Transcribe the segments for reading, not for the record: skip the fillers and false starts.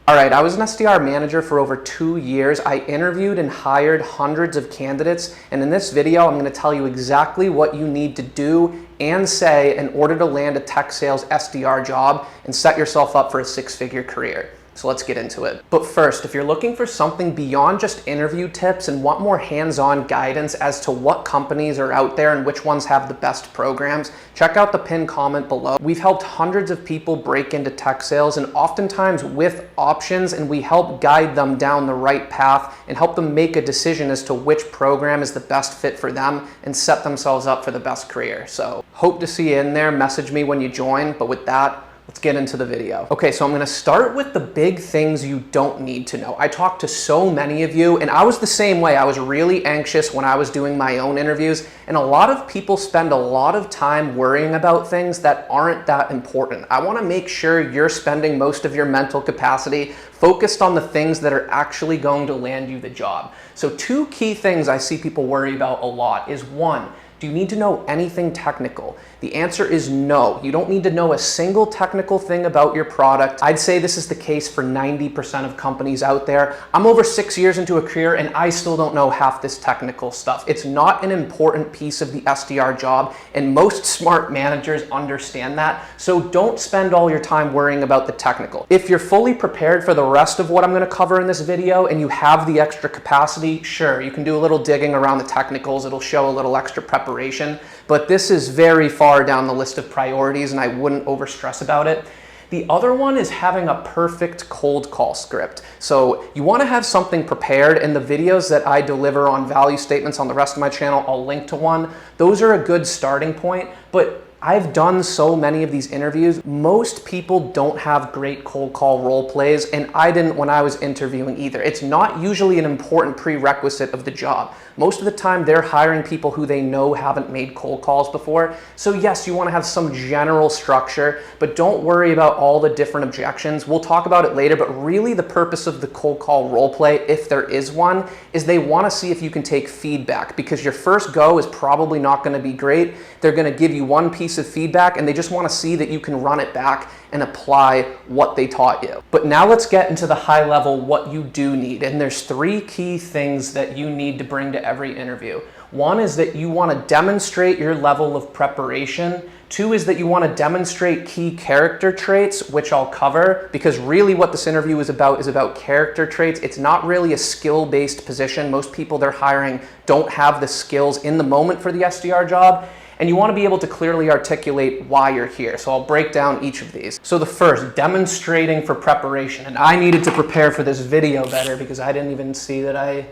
All right, I was an SDR manager for over 2 years. I interviewed and hired hundreds of candidates, and in this video, I'm going to tell you exactly what you need to do and say in order to land a tech sales SDR job and set yourself up for a six-figure career. So let's get into it. But first, if you're looking for something beyond just interview tips and want more hands-on guidance as to what companies are out there and which ones have the best programs, check out the pinned comment below. We've helped hundreds of people break into tech sales, and oftentimes with options, and we help guide them down the right path and help them make a decision as to which program is the best fit for them and set themselves up for the best career. So hope to see you in there. Message me when you join. But with that, let's get into the video. Okay, so I'm gonna start with the big things you don't need to know. I talked to so many of you, and I was the same way. I was really anxious when I was doing my own interviews, and a lot of people spend a lot of time worrying about things that aren't that important. I wanna make sure you're spending most of your mental capacity focused on the things that are actually going to land you the job. So two key things I see people worry about a lot is, one, do you need to know anything technical? The answer is no. You don't need to know a single technical thing about your product. I'd say this is the case for 90% of companies out there. I'm over 6 years into a career and I still don't know half this technical stuff. It's not an important piece of the SDR job, and most smart managers understand that. So don't spend all your time worrying about the technical. If you're fully prepared for the rest of what I'm gonna cover in this video and you have the extra capacity, sure, you can do a little digging around the technicals. It'll show a little extra preparation, but this is very far down the list of priorities and I wouldn't overstress about it. The other one is having a perfect cold call script. So you want to have something prepared, and the videos that I deliver on value statements on the rest of my channel, I'll link to one. Those are a good starting point, but I've done so many of these interviews. Most people don't have great cold call role plays, and I didn't when I was interviewing either. It's not usually an important prerequisite of the job. Most of the time they're hiring people who they know haven't made cold calls before. So yes, you want to have some general structure, but don't worry about all the different objections. We'll talk about it later, but really the purpose of the cold call role play, if there is one, is they want to see if you can take feedback, because your first go is probably not going to be great. They're going to give you one piece of feedback and they just want to see that you can run it back and apply what they taught you. But now let's get into the high level, what you do need. And there's three key things that you need to bring to every interview. One is that you want to demonstrate your level of preparation. Two is that you want to demonstrate key character traits, which I'll cover, because really what this interview is about character traits. It's not really a skill-based position. Most people they're hiring don't have the skills in the moment for the SDR job. And you want to be able to clearly articulate why you're here. So I'll break down each of these. So the first, demonstrating for preparation. And I needed to prepare for this video better because I didn't even see that I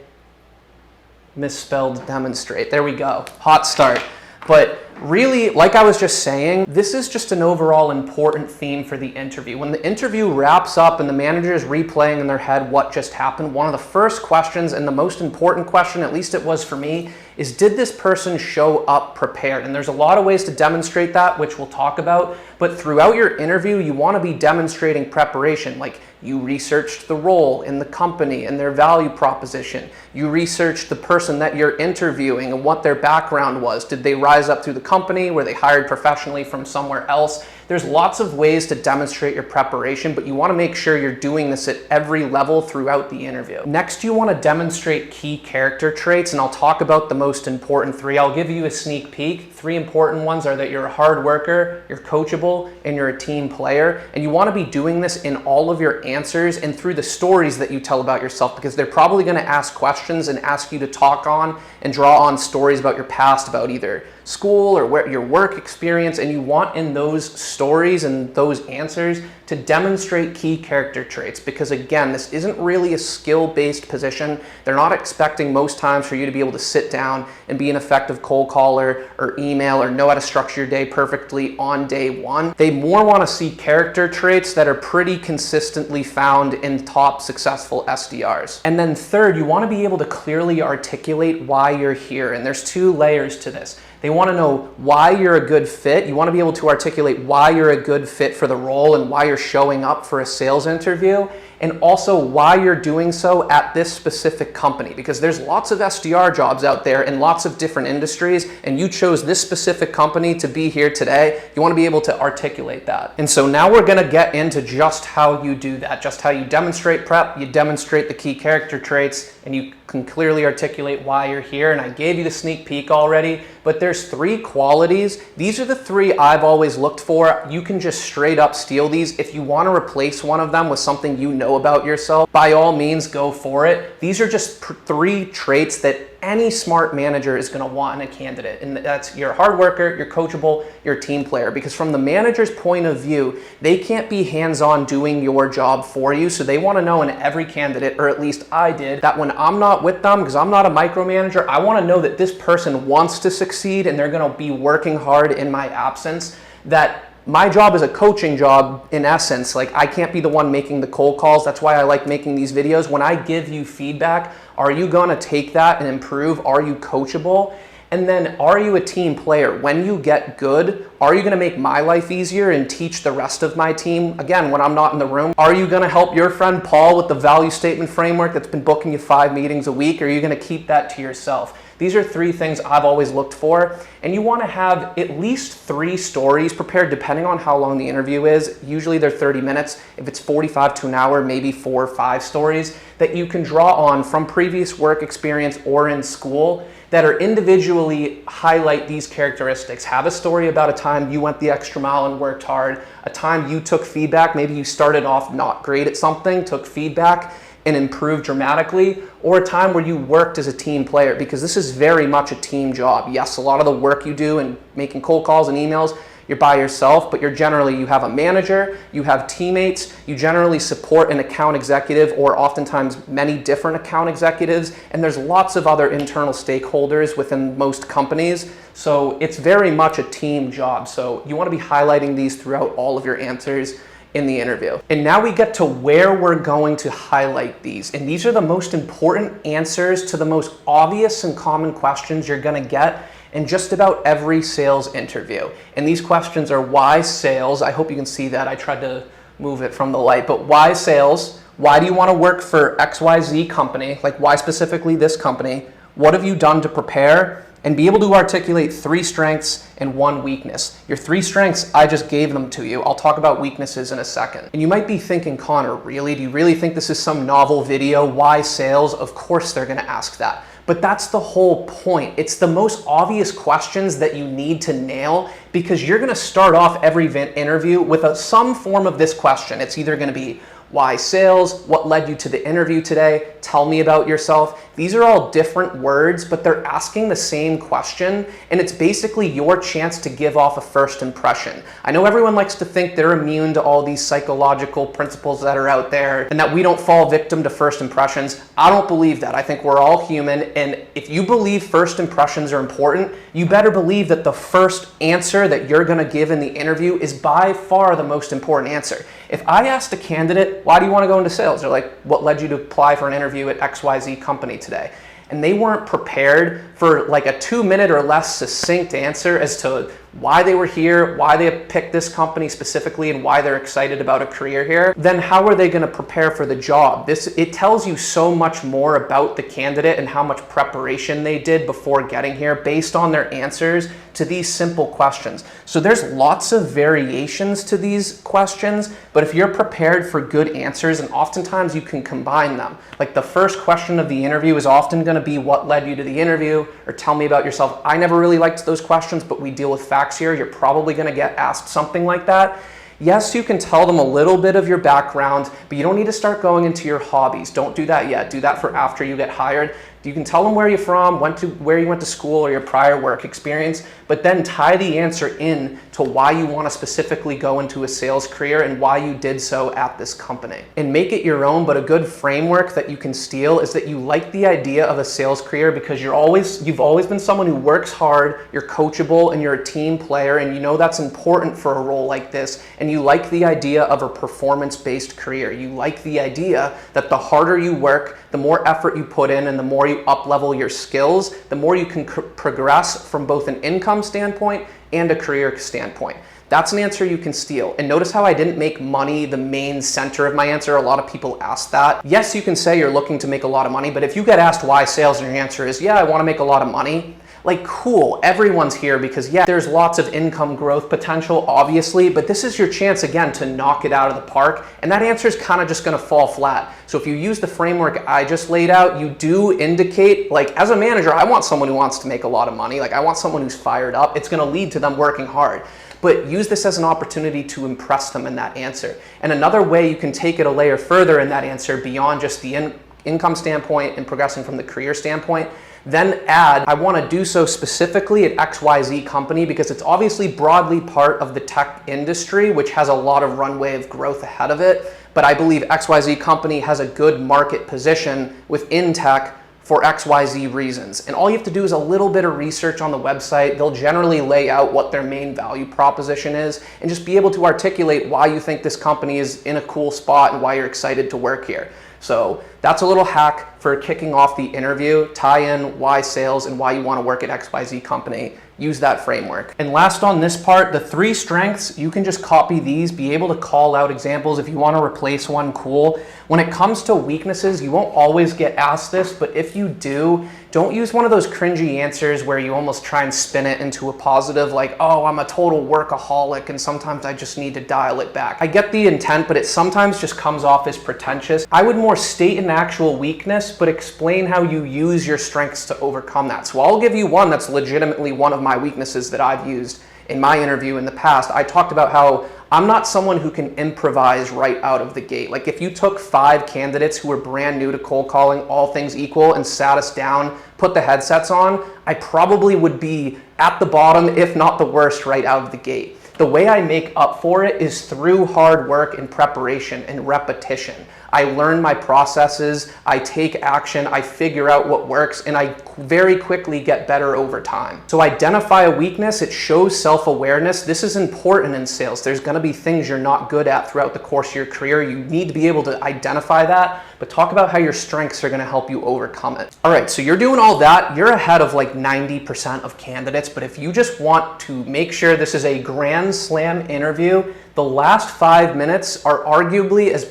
misspelled demonstrate. There we go. Hot start. But really, like I was just saying, this is just an overall important theme for the interview. When the interview wraps up and the manager is replaying in their head what just happened, one of the first questions, and the most important question, at least it was for me, is did this person show up prepared? And there's a lot of ways to demonstrate that, which we'll talk about. But throughout your interview, you want to be demonstrating preparation, like you researched the role in the company and their value proposition. You researched the person that you're interviewing and what their background was. Did they rise up through the company? Were they hired professionally from somewhere else? There's lots of ways to demonstrate your preparation, but you want to make sure you're doing this at every level throughout the interview. Next, you want to demonstrate key character traits, and I'll talk about the most important three. I'll give you a sneak peek. Three important ones are that you're a hard worker, you're coachable, and you're a team player. And you want to be doing this in all of your answers and through the stories that you tell about yourself, because they're probably going to ask questions and ask you to talk on and draw on stories about your past, about either school or where your work experience, and you want in those stories and those answers to demonstrate key character traits, because again, this isn't really a skill-based position. They're not expecting most times for you to be able to sit down and be an effective cold caller or email or know how to structure your day perfectly on day one. They more want to see character traits that are pretty consistently found in top successful SDRs. And then third, you want to be able to clearly articulate why you're here, and there's two layers to this. They want to know why you're a good fit. You want to be able to articulate why you're a good fit for the role and why you're showing up for a sales interview. and also why you're doing so at this specific company, because there's lots of SDR jobs out there in lots of different industries, and you chose this specific company to be here today. You want to be able to articulate that. And so now we're going to get into just how you do that, just how you demonstrate prep, you demonstrate the key character traits, and you can clearly articulate why you're here. And I gave you the sneak peek already, but there's 3 qualities. These are the 3 I've always looked for. You can just straight up steal these. If you want to replace one of them with something you know about yourself, by all means, go for it. These are just 3 traits that any smart manager is going to want in a candidate. And that's you're a hard worker, you're coachable, you're a team player. Because from the manager's point of view, they can't be hands-on doing your job for you. So they want to know in every candidate, or at least I did, that when I'm not with them, because I'm not a micromanager, I want to know that this person wants to succeed and they're going to be working hard in my absence. That my job is a coaching job in essence. Like, I can't be the one making the cold calls. That's why I like making these videos. When I give you feedback, are you gonna take that and improve? Are you coachable? And then, are you a team player? When you get good, are you gonna make my life easier and teach the rest of my team? Again, when I'm not in the room, are you gonna help your friend Paul with the value statement framework that's been booking you 5 meetings a week? Or are you gonna keep that to yourself? These are 3 things I've always looked for, and you want to have at least 3 stories prepared depending on how long the interview is. Usually they're 30 minutes. If it's 45 to an hour, maybe 4 or 5 stories that you can draw on from previous work experience or in school that are individually highlight these characteristics. Have a story about a time you went the extra mile and worked hard, a time you took feedback, maybe you started off not great at something, took feedback, and improve dramatically, or a time where you worked as a team player, because this is very much a team job. Yes, a lot of the work you do in making cold calls and emails, you're by yourself, but you have a manager, you have teammates, you generally support an account executive or oftentimes many different account executives, and there's lots of other internal stakeholders within most companies. So it's very much a team job. So you want to be highlighting these throughout all of your answers in the interview. And now we get to where we're going to highlight these. And these are the most important answers to the most obvious and common questions you're gonna get in just about every sales interview. And these questions are: why sales? I hope you can see that. I tried to move it from the light, but why sales? Why do you wanna work for XYZ company? Like, why specifically this company? What have you done to prepare? And be able to articulate 3 strengths and 1 weakness. Your 3 strengths, I just gave them to you. I'll talk about weaknesses in a second. And you might be thinking, Connor, really? Do you really think this is some novel video? Why sales? Of course they're gonna ask that. But that's the whole point. It's the most obvious questions that you need to nail, because you're gonna start off every interview with some form of this question. It's either gonna be, why sales? What led you to the interview today? Tell me about yourself. These are all different words, but they're asking the same question, and it's basically your chance to give off a first impression. I know everyone likes to think they're immune to all these psychological principles that are out there and that we don't fall victim to first impressions. I don't believe that. I think we're all human, and if you believe first impressions are important, you better believe that the first answer that you're gonna give in the interview is by far the most important answer. If I asked a candidate, why do you want to go into sales? They're like, what led you to apply for an interview at XYZ company today? And they weren't prepared for like a 2-minute or less succinct answer as to why they were here, why they picked this company specifically, and why they're excited about a career here, then how are they going to prepare for the job? It tells you so much more about the candidate and how much preparation they did before getting here based on their answers to these simple questions. So there's lots of variations to these questions, but if you're prepared for good answers, and oftentimes you can combine them. Like, the first question of the interview is often going to be, what led you to the interview, or tell me about yourself. I never really liked those questions, but we deal with facts here. You're probably going to get asked something like that. Yes, you can tell them a little bit of your background, but you don't need to start going into your hobbies. Don't do that yet. Do that for after you get hired. You can tell them where you're from, where you went to school, or your prior work experience, but then tie the answer in to why you want to specifically go into a sales career and why you did so at this company. And make it your own, but a good framework that you can steal is that you like the idea of a sales career because you've always been someone who works hard, you're coachable, and you're a team player, and you know that's important for a role like this, and you like the idea of a performance-based career. You like the idea that the harder you work, the more effort you put in, and the more you up-level your skills, the more you can progress from both an income standpoint and a career standpoint. That's an answer you can steal. And notice how I didn't make money the main center of my answer. A lot of people ask that. Yes, you can say you're looking to make a lot of money, but if you get asked why sales and your answer is, yeah, I want to make a lot of money, like, cool, everyone's here because, yeah, there's lots of income growth potential, obviously, but this is your chance, again, to knock it out of the park, and that answer is kind of just going to fall flat. So if you use the framework I just laid out, you do indicate, like, as a manager, I want someone who wants to make a lot of money. Like, I want someone who's fired up. It's going to lead to them working hard. But use this as an opportunity to impress them in that answer. And another way you can take it a layer further in that answer beyond just the income standpoint and progressing from the career standpoint, then add, I want to do so specifically at XYZ company because it's obviously broadly part of the tech industry, which has a lot of runway of growth ahead of it. But I believe XYZ company has a good market position within tech for XYZ reasons. And all you have to do is a little bit of research on the website. They'll generally lay out what their main value proposition is and just be able to articulate why you think this company is in a cool spot and why you're excited to work here. So that's a little hack for kicking off the interview. Tie in why sales and why you want to work at XYZ company. Use that framework. And last on this part, the 3 strengths, you can just copy these, be able to call out examples. If you want to replace one, cool. When it comes to weaknesses, you won't always get asked this, but if you do, don't use one of those cringy answers where you almost try and spin it into a positive, like, oh, I'm a total workaholic and sometimes I just need to dial it back. I get the intent, but it sometimes just comes off as pretentious. I would more state an actual weakness, but explain how you use your strengths to overcome that. So I'll give you one that's legitimately one of my weaknesses that I've used in my interview in the past. I talked about how I'm not someone who can improvise right out of the gate. Like, if you took 5 candidates who were brand new to cold calling, all things equal, and sat us down, put the headsets on, I probably would be at the bottom, if not the worst, right out of the gate. The way I make up for it is through hard work and preparation and repetition. I learn my processes, I take action, I figure out what works, and I very quickly get better over time. So identify a weakness, it shows self-awareness. This is important in sales. There's gonna be things you're not good at throughout the course of your career. You need to be able to identify that, but talk about how your strengths are gonna help you overcome it. All right, so you're doing all that. You're ahead of like 90% of candidates, but if you just want to make sure this is a grand slam interview, the last 5 minutes are arguably as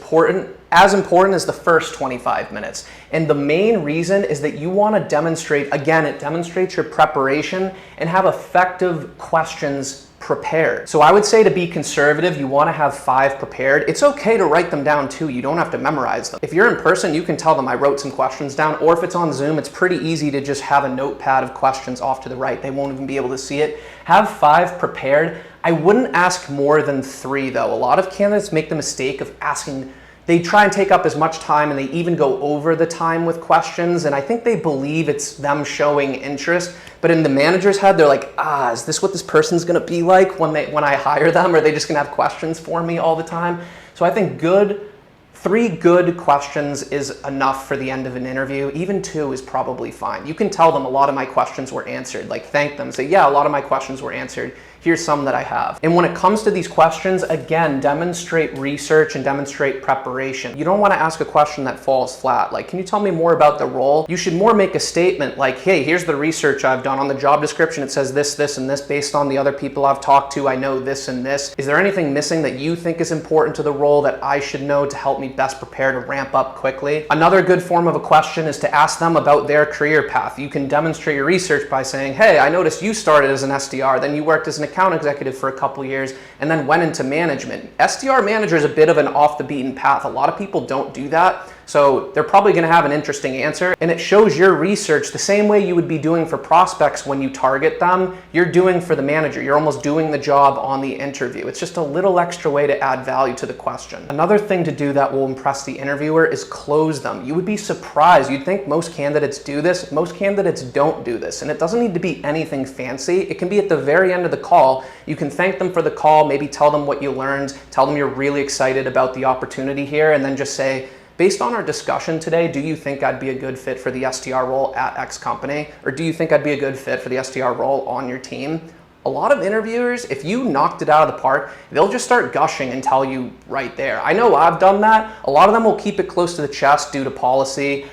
important as the first 25 minutes. And the main reason is that you want to demonstrate, again, it demonstrates your preparation and have effective questions prepared. So I would say to be conservative, you want to have 5 prepared. It's okay to write them down too. You don't have to memorize them. If you're in person, you can tell them I wrote some questions down, or if it's on Zoom, it's pretty easy to just have a notepad of questions off to the right. They won't even be able to see it. Have 5 prepared. I wouldn't ask more than 3 though. A lot of candidates make the mistake of asking, they try and take up as much time and they even go over the time with questions, and I think they believe it's them showing interest, but in the manager's head they're like, is this what this person's gonna be like when I hire them? Are they just gonna have questions for me all the time? So I think 3 good questions is enough for the end of an interview. Even 2 is probably fine. You can tell them a lot of my questions were answered, like thank them, say, yeah, a lot of my questions were answered. Here's some that I have. And when it comes to these questions, again, demonstrate research and demonstrate preparation. You don't want to ask a question that falls flat. Like, can you tell me more about the role? You should more make a statement like, hey, here's the research I've done. On the job description, it says this, this, and this. Based on the other people I've talked to, I know this and this. Is there anything missing that you think is important to the role that I should know to help me best prepare to ramp up quickly? Another good form of a question is to ask them about their career path. You can demonstrate your research by saying, hey, I noticed you started as an SDR, then you worked as an account executive for a couple years, and then went into management. SDR manager is a bit of an off the beaten path. A lot of people don't do that. So they're probably going to have an interesting answer, and it shows your research the same way you would be doing for prospects when you target them. You're doing for the manager. You're almost doing the job on the interview. It's just a little extra way to add value to the question. Another thing to do that will impress the interviewer is close them. You would be surprised. You'd think most candidates do this. Most candidates don't do this, and it doesn't need to be anything fancy. It can be at the very end of the call. You can thank them for the call, maybe tell them what you learned, tell them you're really excited about the opportunity here, and then just say, based on our discussion today, do you think I'd be a good fit for the SDR role at X company? Or do you think I'd be a good fit for the SDR role on your team? A lot of interviewers, if you knocked it out of the park, they'll just start gushing and tell you right there. I know I've done that. A lot of them will keep it close to the chest due to policy.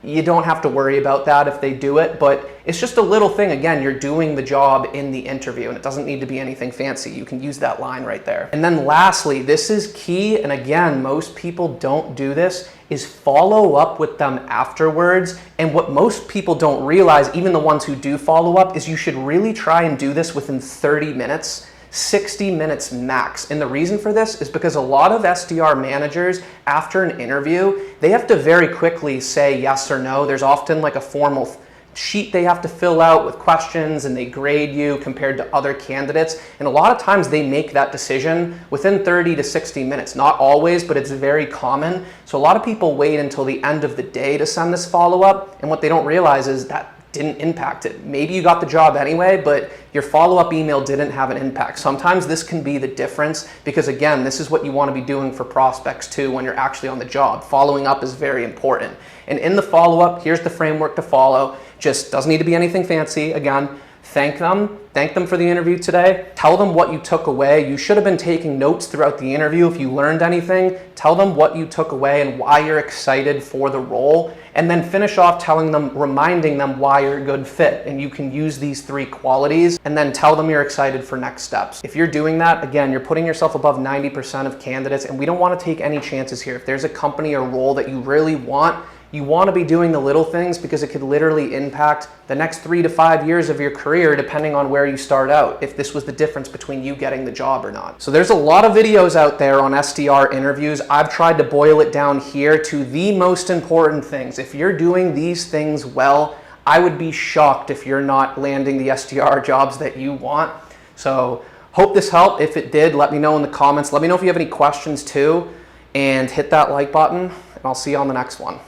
you don't have to worry about that if they do it, but it's just a little thing. Again, you're doing the job in the interview and it doesn't need to be anything fancy. You can use that line right there. And then lastly, this is key, and again, most people don't do this, is follow up with them afterwards. And what most people don't realize, even the ones who do follow up, is you should really try and do this within 30 minutes. 60 minutes max. And the reason for this is because a lot of SDR managers, after an interview, they have to very quickly say yes or no. There's often like a formal sheet they have to fill out with questions, and they grade you compared to other candidates. And a lot of times they make that decision within 30 to 60 minutes. Not always, but it's very common. So a lot of people wait until the end of the day to send this follow-up, and what they don't realize is that didn't impact it. Maybe you got the job anyway, but your follow-up email didn't have an impact. Sometimes this can be the difference, because again, this is what you want to be doing for prospects too when you're actually on the job. Following up is very important. And in the follow-up, here's the framework to follow. Just doesn't need to be anything fancy. Again, thank them for the interview today. Tell them what you took away. You should have been taking notes throughout the interview. If you learned anything, tell them what you took away and why you're excited for the role. And then finish off reminding them why you're a good fit. And you can use these 3 qualities and then tell them you're excited for next steps. If you're doing that, again, you're putting yourself above 90% of candidates, and we don't want to take any chances here. If there's a company or role that you really want, you want to be doing the little things, because it could literally impact the next 3 to 5 years of your career, depending on where you start out, if this was the difference between you getting the job or not. So there's a lot of videos out there on SDR interviews. I've tried to boil it down here to the most important things. If you're doing these things well, I would be shocked if you're not landing the SDR jobs that you want. So hope this helped. If it did, let me know in the comments. Let me know if you have any questions too, and hit that like button, and I'll see you on the next one.